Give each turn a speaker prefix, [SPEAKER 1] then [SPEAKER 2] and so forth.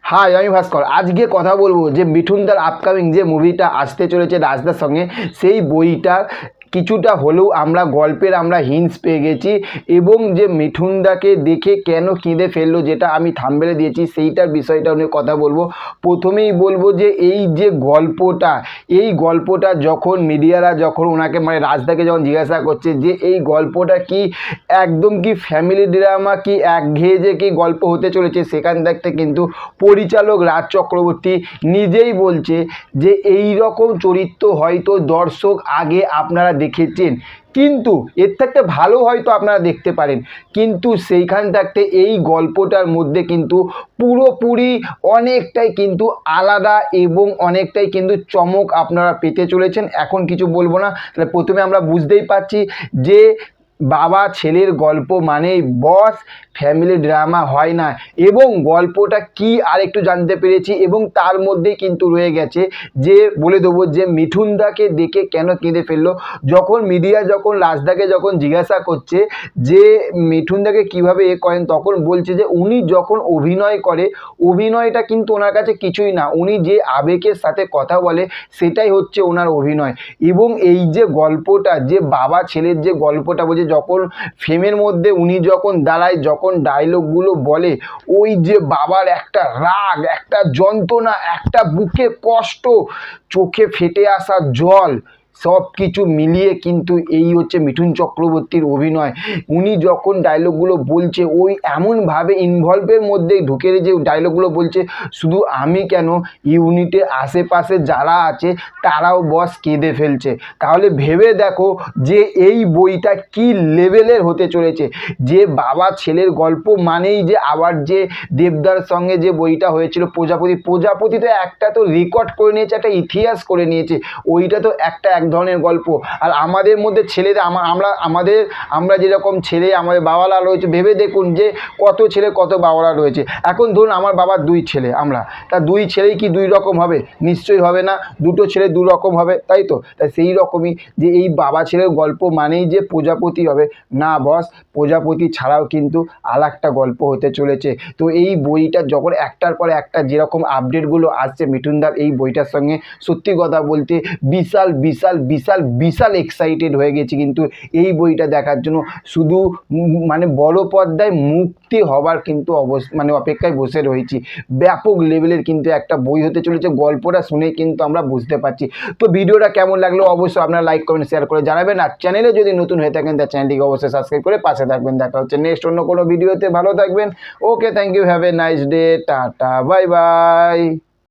[SPEAKER 1] High, আমি ভাস্কর। আজকে কথা বলবো যে মিঠুনদার আপকামিং যে মুভিটা আসতে চলেছে রাজদার সঙ্গে, সেই বইটা কিছুটা হলেও আমরা গল্পের হিন্টস পেয়ে গেছি এবং যে মিঠুনদাকে দেখে কেন কেঁদে ফেললো, যেটা আমি থাম্বনেলে দিয়েছি, সেইটার বিষয়টা নিয়ে কথা বলবো। প্রথমেই বলবো যে এই যে গল্পটা যখন মিডিয়ারা যখন ওনাকে রাজদাকে যখন জিজ্ঞাসা করছে যে এই গল্পটা কি একদম কি ফ্যামিলি ড্রামা, কি একঘেয়ে যে কি গল্প হতে চলেছে, সেখান থেকে কিন্তু পরিচালক রাজ চক্রবর্তী নিজেই বলছে যে এই রকম চরিত্র হয়তো দর্শক আগে আপনারা দেখেছেন, কিন্তু এর থেকে ভালো হয়তো আপনারা দেখতে পারেন, কিন্তু সেইখান থাকতে এই গল্পটার মধ্যে কিন্তু পুরোপুরি অনেকটাই কিন্তু আলাদা এবং অনেকটাই কিন্তু চমক আপনারা পেতে চলেছেন। এখন কিছু বলবো না, তাহলে প্রথমে আমরা বুঝতেই পারছি যে বাবা ছেলের গল্প মানেই বস, ফ্যামিলি ড্রামা হয় না। এবং গল্পটা কি আর একটু জানতে পেরেছি এবং তার মধ্যে কিন্তু রয়ে গেছে যে বলে দেবো যে মিঠুনদাকে দেখে কেন কেঁদে ফেললো। যখন মিডিয়া যখন রাজদাকে যখন জিজ্ঞাসা করছে যে মিঠুনদাকে কিভাবে করেন, তখন বলছে যে উনি যখন অভিনয় করে, অভিনয়টা কিন্তু ওনার কাছে কিছুই না, উনি যে আবেগের সাথে কথা বলে সেটাই হচ্ছে ওনার অভিনয়। এবং এই যে গল্পটা, যে বাবা ছেলের যে গল্পটা বলছে, যখন ফ্রেমের মধ্যে উনি যখন দাঁড়ায়, যখন ডায়লগগুলো বলে, ওই যে বাবার একটা রাগ, একটা যন্ত্রণা, একটা বুকে কষ্ট, চোখে ফেটে আসা জল, সব কিছু মিলিয়ে কিন্তু এই হচ্ছে মিঠুন চক্রবর্তীর অভিনয়। উনি যখন ডায়লগগুলো বলছে, ওই এমনভাবে ইনভলভের মধ্যে ঢুকে যে ডায়লগগুলো বলছে, শুধু আমি কেন, ইউনিটের আশেপাশে যারা আছে তারাও বস কেঁদে ফেলছে। তাহলে ভেবে দেখো যে এই বইটা কি লেভেলের হতে চলেছে। যে বাবা ছেলের গল্প মানেই যে আবার যে দেবদার সঙ্গে যে বইটা হয়েছিল প্রজাপতি তো একটা তো রেকর্ড করে নিয়েছে, একটা ইতিহাস করে নিয়েছে, ওইটা তো একটা এক ধরনের গল্প। আর আমাদের মধ্যে ছেলেদের আমরা যেরকম ছেলে আমাদের বাবারা রয়েছে, ভেবে দেখুন যে কত ছেলে কত বাবারা রয়েছে। এখন ধরুন আমার বাবার দুই ছেলে, তা দুই ছেলেই কি দুই রকম হবে? নিশ্চয়ই হবে না, দুটো ছেলে দু রকম হবে, তাই তো? তাই সেই রকমই যে এই বাবা ছেলের গল্প মানেই যে প্রজাপতি হবে না বস, প্রজাপতি ছাড়াও কিন্তু আর একটা গল্প হতে চলেছে। তো এই বইটা যখন একটার পর একটা যেরকম আপডেটগুলো আসছে মিঠুনদার এই বইটার সঙ্গে, সত্যি কথা বলতে বিশাল বিশাল বিশাল বিশাল এক্সাইটেড হয়ে গেছি কিন্তু এই বইটা দেখার জন্য। শুধু বড় পর্দায় মুক্তি হবার কিন্তু অপেক্ষায় বসে রয়েছি। ব্যাপক লেভেলের কিন্তু একটা বই হতে চলেছে, গল্পটা শুনে কিন্তু আমরা বুঝতে পারছি। তো ভিডিওটা কেমন লাগলো অবশ্যই আপনারা লাইক কমেন্ট শেয়ার করে জানাবেন, আর চ্যানেলে যদি নতুন হয়ে থাকেন তার চ্যানেলটিকে অবশ্যই সাবস্ক্রাইব করে পাশে থাকবেন। দেখা হচ্ছে নেক্সট অন্য কোনো ভিডিওতে। ভালো থাকবেন। Okay, thank you, have a nice day, tata, bye by.